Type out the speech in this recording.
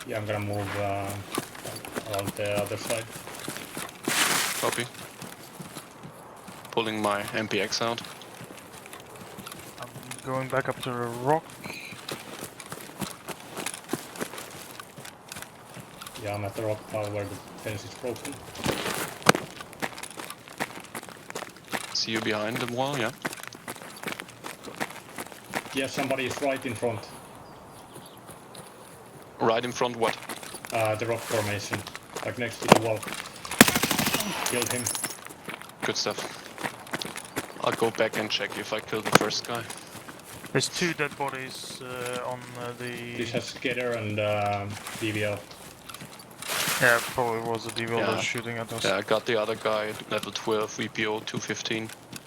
Yeah, I'm gonna move around the other side. Copy. Pulling my MPX out. I'm going back up to the rock. Yeah, I'm at the rock pile where the fence is broken. See you behind the wall, yeah? Yeah, somebody is right in front. Right in front, what? The rock formation, like next to the wall. Killed him. Good stuff. I'll go back and check if I killed the first guy. There's 2 dead bodies on This the... has Skitter and DVL. Yeah, probably was a DVL Yeah. shooting at us. Yeah, I got the other guy, level 12, VPO 215.